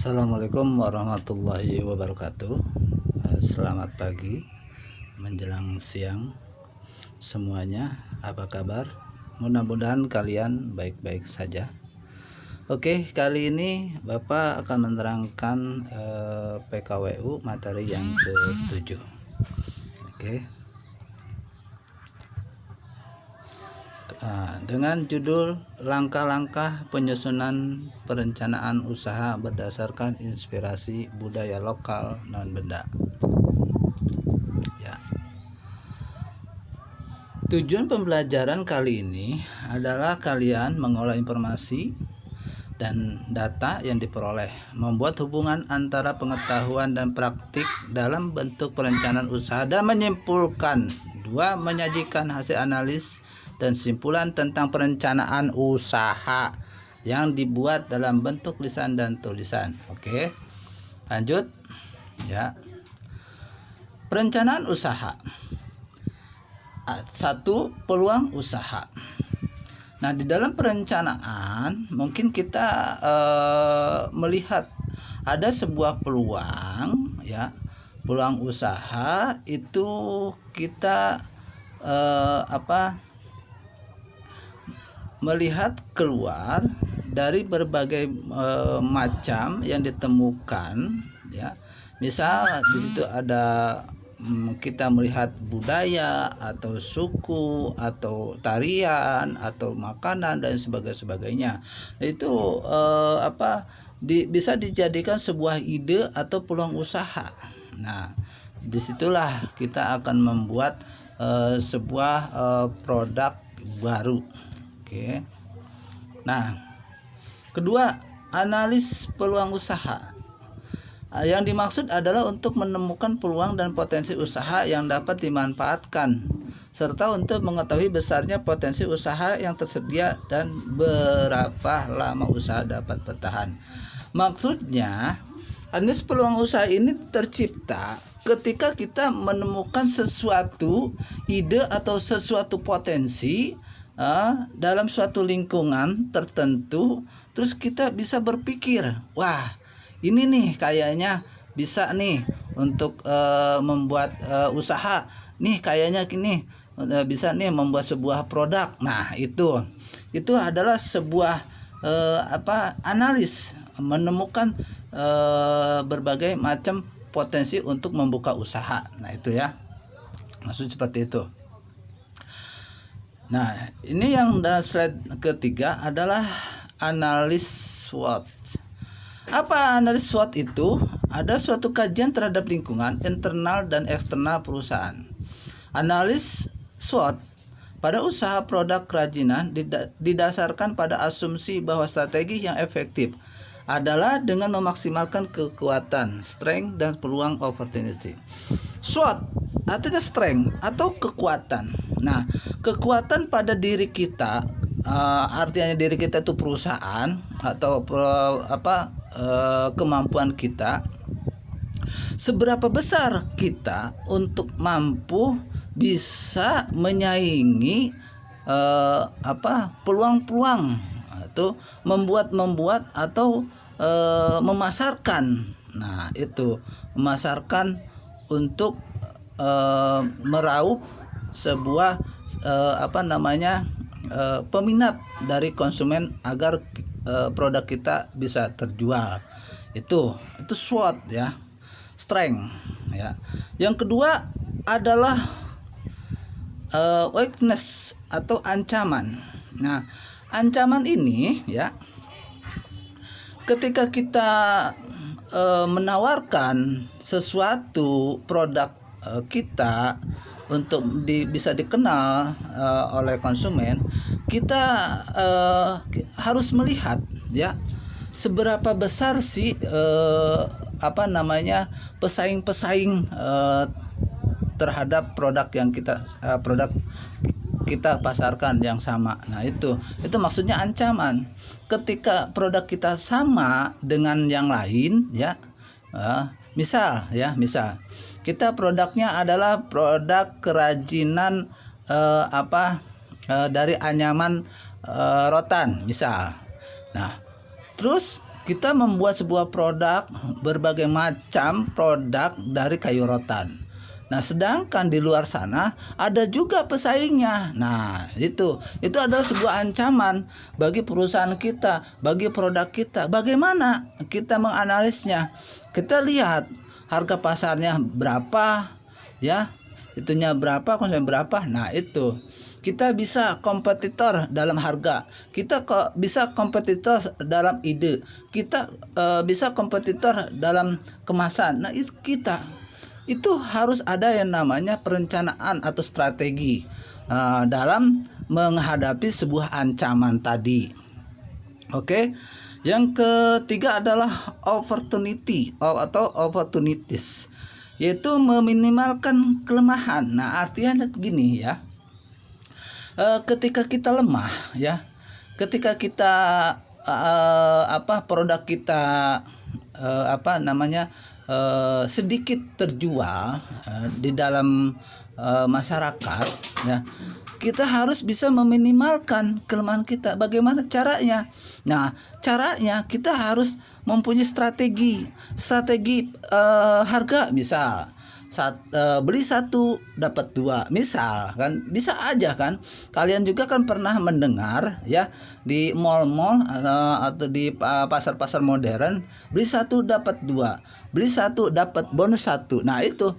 Assalamualaikum warahmatullahi wabarakatuh. Selamat pagi menjelang siang semuanya. Apa kabar? Mudah-mudahan kalian baik-baik saja. Oke, kali ini Bapak akan menerangkan PKWU materi yang ke-7. Oke. Dengan judul langkah-langkah penyusunan perencanaan usaha berdasarkan inspirasi budaya lokal non-benda. Ya. Tujuan pembelajaran kali ini adalah kalian mengolah informasi dan data yang diperoleh, membuat hubungan antara pengetahuan dan praktik dalam bentuk perencanaan usaha, dan menyimpulkan. 2. Menyajikan hasil analis dan simpulan tentang perencanaan usaha yang dibuat dalam bentuk lisan dan tulisan. Oke, lanjut ya. Perencanaan usaha. 1. Peluang usaha. Nah, di dalam perencanaan mungkin kita melihat ada sebuah peluang ya. Peluang usaha itu kita melihat keluar dari berbagai macam yang ditemukan ya. Misal di situ ada kita melihat budaya atau suku atau tarian atau makanan dan sebagainya. Itu bisa dijadikan sebuah ide atau peluang usaha. Nah, disitulah kita akan membuat sebuah produk baru. Oke. Nah, kedua, analis peluang usaha. Yang dimaksud adalah untuk menemukan peluang dan potensi usaha yang dapat dimanfaatkan, serta untuk mengetahui besarnya potensi usaha yang tersedia dan berapa lama usaha dapat bertahan. Maksudnya, analis peluang usaha ini tercipta ketika kita menemukan sesuatu ide atau sesuatu potensi dalam suatu lingkungan tertentu, terus kita bisa berpikir, wah ini nih kayaknya bisa nih untuk membuat usaha nih, kayaknya gini bisa nih membuat sebuah produk. Nah, itu adalah sebuah analis, menemukan berbagai macam potensi untuk membuka usaha. Nah, itu ya, maksud seperti itu. Nah, ini yang dalam slide ketiga adalah analis SWOT. Apa analis SWOT itu? Ada suatu kajian terhadap lingkungan internal dan eksternal perusahaan. Analis SWOT pada usaha produk kerajinan didasarkan pada asumsi bahwa strategi yang efektif adalah dengan memaksimalkan kekuatan, strength, dan peluang opportunity. SWOT artinya strength atau kekuatan. Nah, kekuatan pada diri kita, artinya diri kita itu perusahaan atau kemampuan kita. Seberapa besar kita untuk mampu bisa menyaingi peluang-peluang atau membuat atau memasarkan. Nah, itu memasarkan untuk meraup sebuah peminat dari konsumen agar produk kita bisa terjual. Itu SWOT ya, strength ya. Yang kedua adalah weakness atau ancaman. Nah, ancaman ini ya, ketika kita menawarkan sesuatu produk kita untuk bisa dikenal oleh konsumen, kita harus melihat ya, seberapa besar sih pesaing-pesaing terhadap produk yang kita pasarkan yang sama. Nah, itu maksudnya ancaman. Ketika produk kita sama dengan yang lain ya, misal kita produknya adalah produk kerajinan dari anyaman rotan misal. Nah, terus kita membuat sebuah produk, berbagai macam produk dari kayu rotan. Nah, sedangkan di luar sana ada juga pesaingnya. Nah, itu adalah sebuah ancaman bagi perusahaan kita, bagi produk kita. Bagaimana kita menganalisnya? Kita lihat harga pasarnya berapa, ya, itunya berapa, konsumen berapa. Nah, itu kita bisa kompetitor dalam harga, kita bisa kompetitor dalam ide, kita bisa kompetitor dalam kemasan. Nah, itu harus ada yang namanya perencanaan atau strategi dalam menghadapi sebuah ancaman tadi. Oke. Yang ketiga adalah opportunity atau opportunities, yaitu meminimalkan kelemahan. Nah, artinya gini ya. Ketika kita lemah, ya, ketika kita produk kita sedikit terjual di dalam masyarakat, ya, kita harus bisa meminimalkan kelemahan kita. Bagaimana caranya? Nah, caranya kita harus mempunyai strategi harga. Misal beli satu dapat dua, misal kan, bisa aja kan. Kalian juga kan pernah mendengar ya, di mall-mall atau di pasar-pasar modern, beli satu dapat dua, beli satu dapat bonus satu. Nah, itu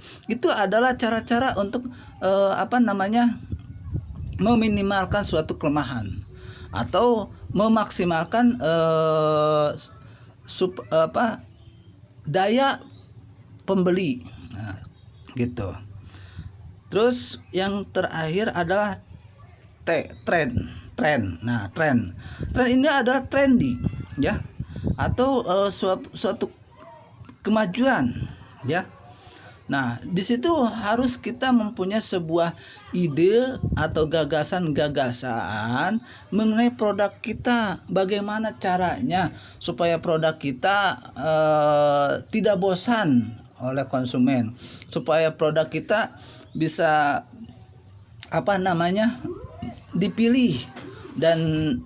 adalah cara-cara untuk meminimalkan suatu kelemahan atau memaksimalkan daya pembeli. Nah, gitu. Terus yang terakhir adalah tren. Nah, tren ini adalah trendy, ya, atau suatu kemajuan, ya. Nah, di situ harus kita mempunyai sebuah ide atau gagasan mengenai produk kita. Bagaimana caranya supaya produk kita tidak bosan oleh konsumen, supaya produk kita bisa dipilih dan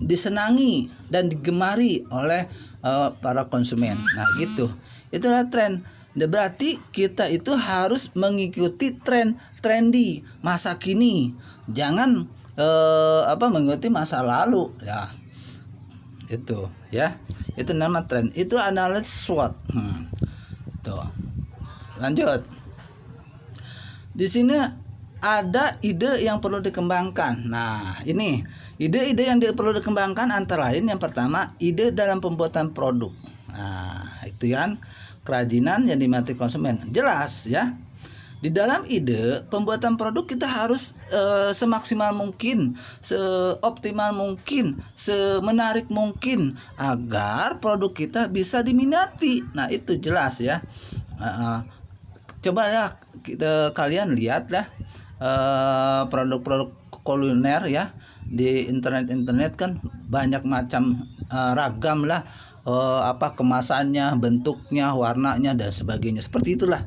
disenangi dan digemari oleh para konsumen. Nah, gitu. Itulah tren. Berarti kita itu harus mengikuti trendy masa kini. Jangan mengikuti masa lalu, ya. Itu, ya. Itu nama tren. Itu analisis SWOT. Tuh. Lanjut. Di sini ada ide yang perlu dikembangkan. Nah, ini ide-ide yang perlu dikembangkan antara lain, yang pertama, ide dalam pembuatan produk. Nah, itu yang kerajinan yang diminati konsumen. Jelas ya. Di dalam ide pembuatan produk kita harus semaksimal mungkin, seoptimal mungkin, semenarik mungkin agar produk kita bisa diminati. Nah, itu jelas ya. Coba ya kalian lihat lah produk-produk kuliner ya di internet kan banyak macam ragam lah, kemasannya, bentuknya, warnanya dan sebagainya. Seperti itulah.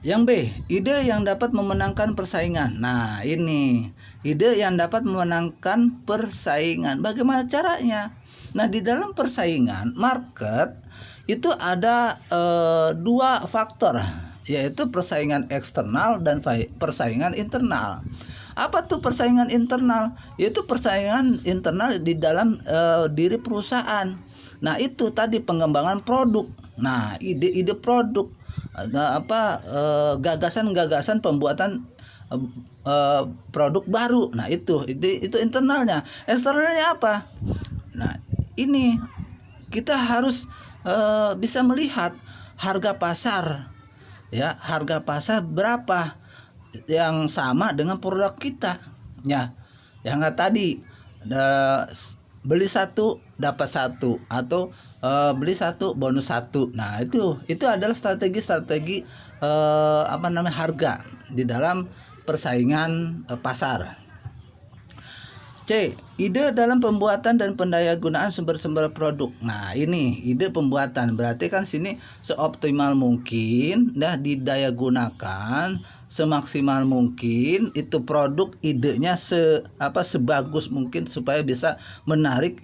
Yang B, ide yang dapat memenangkan persaingan. Nah, ini ide yang dapat memenangkan persaingan. Bagaimana caranya? Nah, di dalam persaingan market itu ada dua faktor, yaitu persaingan eksternal dan persaingan internal. Apa tuh persaingan internal? Yaitu persaingan internal di dalam diri perusahaan. Nah, itu tadi pengembangan produk. Nah, ide-ide produk, gagasan pembuatan produk baru. Nah, itu internalnya. Eksternalnya apa? Nah, ini kita harus bisa melihat harga pasar, ya, harga pasar berapa yang sama dengan produk kita, ya. Yang tadi beli satu dapat satu atau beli satu bonus satu. Nah, itu adalah strategi harga di dalam persaingan pasar. C, ide dalam pembuatan dan pendayagunaan sumber-sumber produk. Nah, ini ide pembuatan, berarti kan sini seoptimal mungkin didaya gunakan, semaksimal mungkin itu produk, idenya sebagus mungkin supaya bisa menarik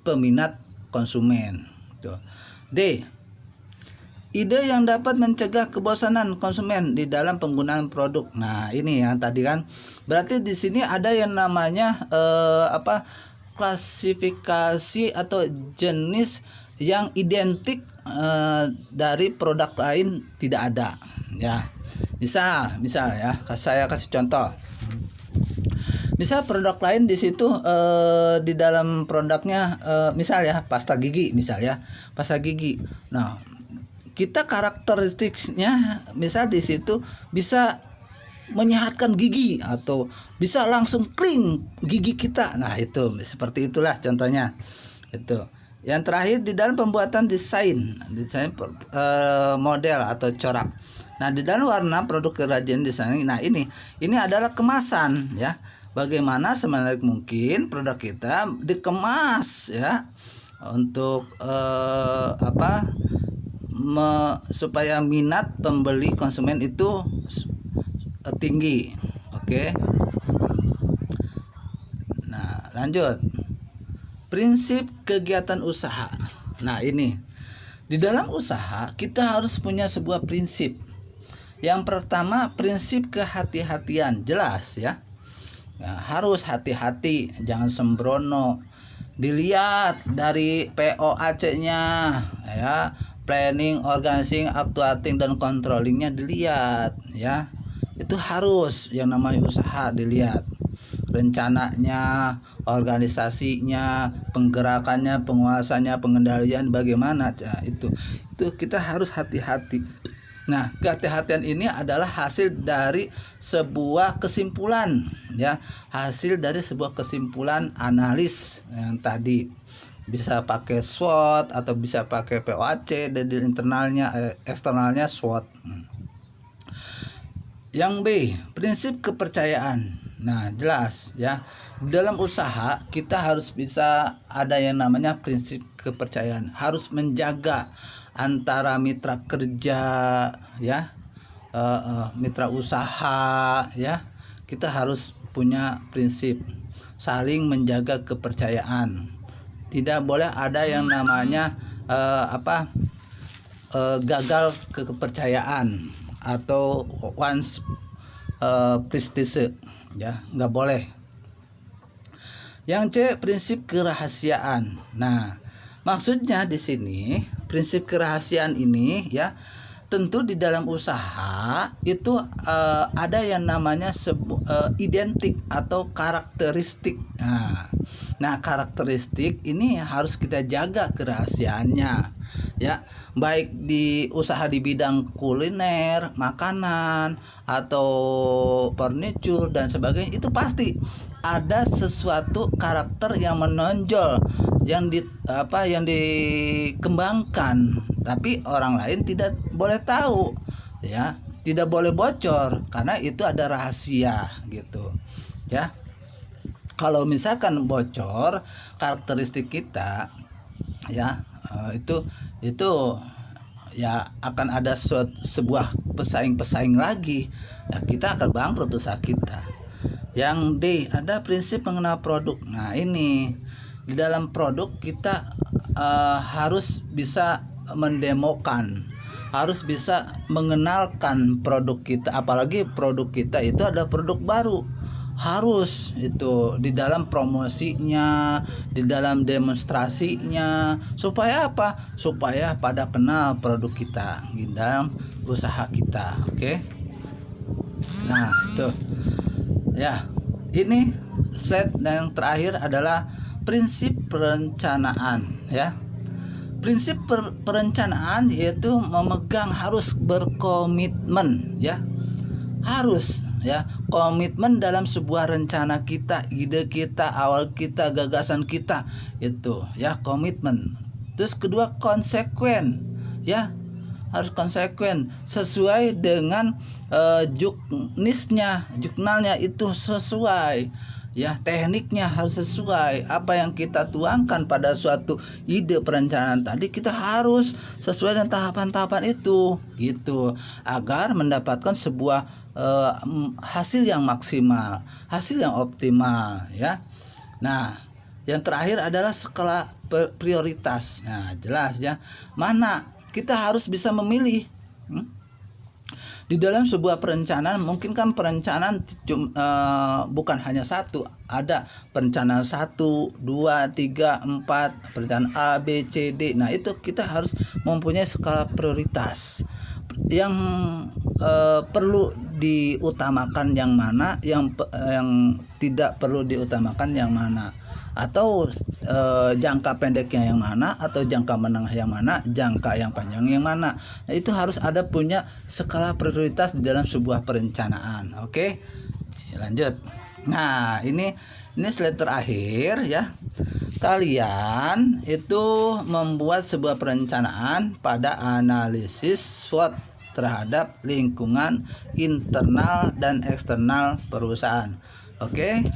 peminat konsumen. Tuh. D. Ide yang dapat mencegah kebosanan konsumen di dalam penggunaan produk. Nah, ini yang tadi kan. Berarti di sini ada yang namanya klasifikasi atau jenis yang identik dari produk lain tidak ada, ya. Misal ya, saya kasih contoh. Misal produk lain di situ di dalam produknya misal ya pasta gigi pasta gigi. Nah, kita karakteristiknya misal di situ bisa menyehatkan gigi atau bisa langsung clean gigi kita. Nah, itu seperti itulah contohnya. Itu. Yang terakhir di dalam pembuatan desain model atau corak. Nah, di dalam warna produk kerajinan desain. Nah, ini adalah kemasan, ya. Bagaimana semenarik mungkin produk kita dikemas, ya, untuk supaya minat pembeli konsumen itu tinggi. Oke. Nah, lanjut. Prinsip kegiatan usaha. Nah, ini di dalam usaha kita harus punya sebuah prinsip. Yang pertama, prinsip kehati-hatian. Jelas, ya. Nah, harus hati-hati, jangan sembrono. Dilihat dari POAC-nya, ya. Planning, organizing, actuating, dan controllingnya dilihat, ya. Itu harus, yang namanya usaha dilihat. Rencananya, organisasinya, penggerakannya, penguasanya, pengendalian bagaimana, ya, itu kita harus hati-hati. Nah, kehati-hatian ini adalah hasil dari sebuah kesimpulan, ya, hasil dari sebuah kesimpulan analis yang tadi. Bisa pakai SWOT atau bisa pakai POAC, dari internalnya eksternalnya SWOT. Yang B, prinsip kepercayaan. Nah, jelas, ya. Dalam usaha kita harus bisa ada yang namanya prinsip kepercayaan. Harus menjaga antara mitra kerja, ya, mitra usaha, ya. Kita harus punya prinsip saling menjaga kepercayaan. Tidak boleh ada yang namanya gagal kepercayaan atau once prestige, ya, nggak boleh. Yang C, prinsip kerahasiaan. Nah, maksudnya di sini prinsip kerahasiaan ini, ya, tentu di dalam usaha itu ada yang namanya identik atau karakteristik. Nah, karakteristik ini harus kita jaga kerahasiaannya, ya. Baik di usaha di bidang kuliner, makanan, atau furniture dan sebagainya, itu pasti ada sesuatu karakter yang menonjol yang dikembangkan, tapi orang lain tidak boleh tahu, ya, tidak boleh bocor karena itu ada rahasia, gitu, ya. Kalau misalkan bocor karakteristik kita, ya, itu ya akan ada sebuah pesaing lagi, ya, kita akan bangkrut usaha kita. Yang D, ada prinsip mengenal produk. Nah, ini di dalam produk kita harus bisa mendemokan, harus bisa mengenalkan produk kita, apalagi produk kita itu adalah produk baru. Harus itu di dalam promosinya, di dalam demonstrasinya, supaya apa? Supaya pada kenal produk kita di dalam usaha kita. Oke. Nah, tuh. Ya, ini slide yang terakhir adalah prinsip perencanaan, ya. Prinsip perencanaan yaitu memegang, harus berkomitmen, ya. Harus, ya, komitmen dalam sebuah rencana kita, ide kita, awal kita, gagasan kita, itu, ya, komitmen. Terus kedua, konsekuen, ya, harus konsekuen sesuai dengan jurnalnya itu sesuai, ya, tekniknya harus sesuai apa yang kita tuangkan pada suatu ide perencanaan tadi. Kita harus sesuai dengan tahapan-tahapan itu, gitu, agar mendapatkan sebuah hasil yang maksimal, hasil yang optimal, ya. Nah, Yang terakhir adalah skala prioritas. Nah, jelas ya. Mana kita harus bisa memilih. Di dalam sebuah perencanaan, mungkin kan perencanaan bukan hanya satu, ada perencanaan 1, 2, 3, 4, perencanaan A, B, C, D. Nah, itu kita harus mempunyai skala prioritas. Yang perlu diutamakan yang mana, yang tidak perlu diutamakan yang mana, atau jangka pendeknya yang mana, atau jangka menengah yang mana, jangka yang panjang yang mana. Nah, itu harus ada punya skala prioritas di dalam sebuah perencanaan. Oke, lanjut. Nah, ini slide terakhir ya. Kalian itu membuat sebuah perencanaan pada analisis SWOT terhadap lingkungan internal dan eksternal perusahaan. Oke,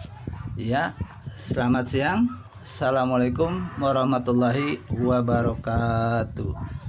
ya. Selamat siang. Assalamualaikum warahmatullahi wabarakatuh.